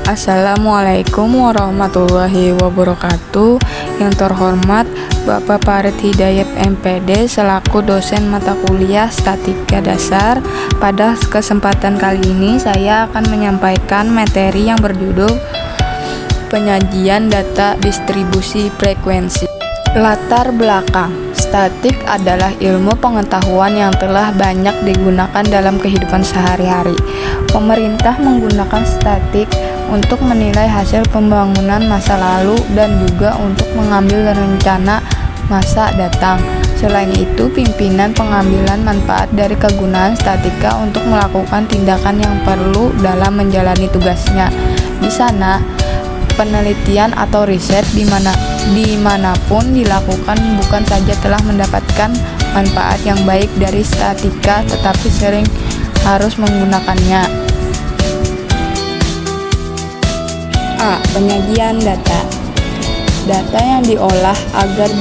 Assalamualaikum warahmatullahi wabarakatuh. Yang terhormat Bapak Farid Hidayat MPD selaku dosen mata kuliah Statika Dasar. Pada kesempatan kali ini saya akan menyampaikan materi yang berjudul penyajian data distribusi frekuensi. Latar belakang. Statik adalah ilmu pengetahuan yang telah banyak digunakan dalam kehidupan sehari-hari. Pemerintah menggunakan statik untuk menilai hasil pembangunan masa lalu dan juga untuk mengambil rencana masa datang. Selain itu, pimpinan pengambilan manfaat dari kegunaan statika untuk melakukan tindakan yang perlu dalam menjalani tugasnya. Di sana, penelitian atau riset dimanapun dilakukan bukan saja telah mendapatkan manfaat yang baik dari statika, tetapi sering harus menggunakannya. A. Penyajian data. Data yang diolah agar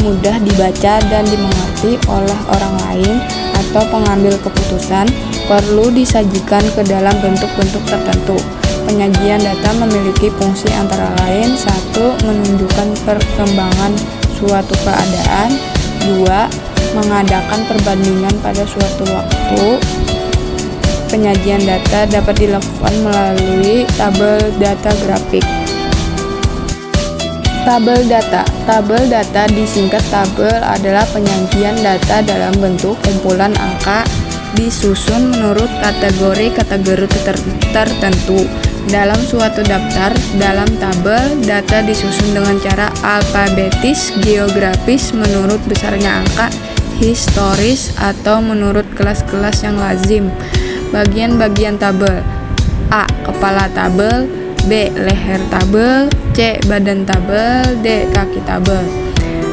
mudah dibaca dan dimengerti oleh orang lain atau pengambil keputusan perlu disajikan ke dalam bentuk-bentuk tertentu. Penyajian data memiliki fungsi antara lain: 1. Menunjukkan perkembangan suatu keadaan. 2. Mengadakan perbandingan pada suatu waktu. Penyajian data dapat dilakukan melalui tabel data grafik. Tabel data. Tabel data disingkat tabel adalah penyajian data dalam bentuk kumpulan angka disusun menurut kategori-kategori tertentu. Dalam suatu daftar, dalam tabel, data disusun dengan cara alfabetis, geografis menurut besarnya angka, historis, atau menurut kelas-kelas yang lazim. Bagian-bagian tabel: A. Kepala tabel, B. Leher tabel, C. Badan tabel, D. Kaki tabel.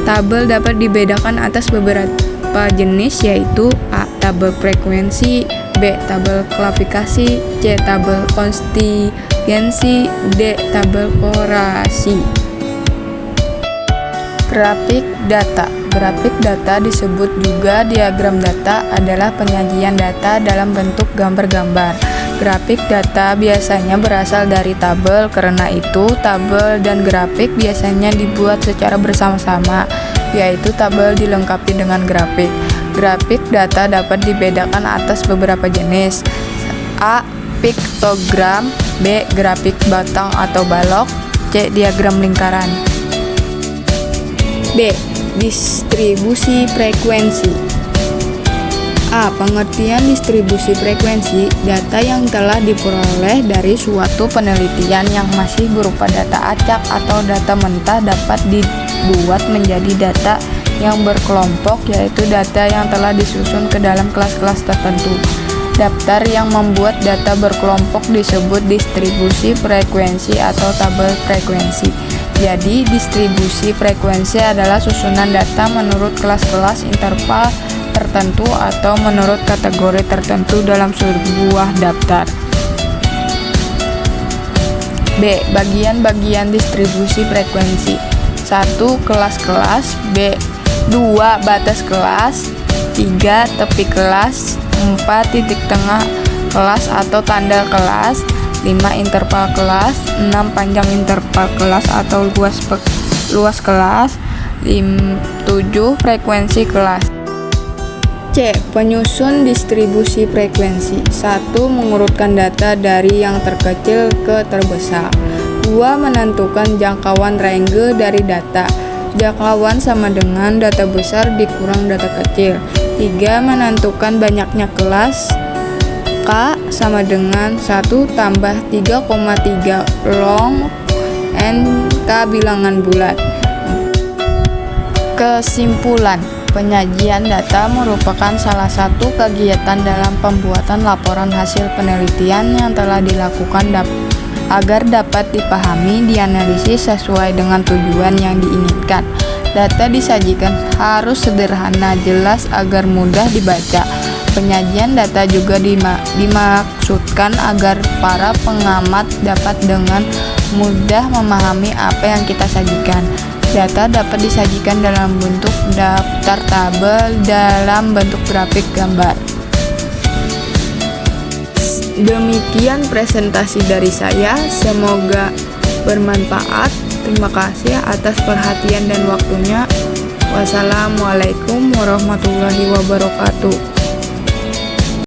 Tabel dapat dibedakan atas beberapa jenis, yaitu A. Tabel frekuensi, B. Tabel klasifikasi, C. Tabel konstituensi, D. Tabel korelasi. Grafik data. Grafik data disebut juga diagram data adalah penyajian data dalam bentuk gambar-gambar. Grafik data biasanya berasal dari tabel, karena itu tabel dan grafik biasanya dibuat secara bersama-sama, yaitu tabel dilengkapi dengan grafik. Grafik data dapat dibedakan atas beberapa jenis: A. Piktogram, B. Grafik batang atau balok, C. Diagram lingkaran. B. Distribusi frekuensi. A. Pengertian distribusi frekuensi: data yang telah diperoleh dari suatu penelitian yang masih berupa data acak atau data mentah dapat dibuat menjadi data yang berkelompok, yaitu data yang telah disusun ke dalam kelas-kelas tertentu. Daftar yang membuat data berkelompok disebut distribusi frekuensi atau tabel frekuensi. Jadi, distribusi frekuensi adalah susunan data menurut kelas-kelas interval tertentu atau menurut kategori tertentu dalam sebuah daftar. B. Bagian-bagian distribusi frekuensi. 1. Kelas-kelas, B. 2. Batas kelas, 3. Tepi kelas, 4. Titik tengah kelas atau tanda kelas, 5. Interval kelas, 6. Panjang interval kelas atau luas kelas, 7. Frekuensi kelas. C. Penyusun distribusi frekuensi. 1. Mengurutkan data dari yang terkecil ke terbesar. 2. Menentukan jangkauan range dari data. Jangkauan sama dengan data besar dikurang data kecil. 3. Menentukan banyaknya kelas. K sama dengan 1 tambah 3,3 long n K bilangan bulat. Kesimpulan: penyajian data merupakan salah satu kegiatan dalam pembuatan laporan hasil penelitian yang telah dilakukan agar dapat dipahami, dianalisis sesuai dengan tujuan yang diinginkan. Data disajikan harus sederhana, jelas agar mudah dibaca. Penyajian data juga dimaksudkan agar para pengamat dapat dengan mudah memahami apa yang kita sajikan. Data dapat disajikan dalam bentuk daftar tabel, dalam bentuk grafik gambar. Demikian presentasi dari saya, semoga bermanfaat. Terima kasih atas perhatian dan waktunya. Wassalamualaikum warahmatullahi wabarakatuh.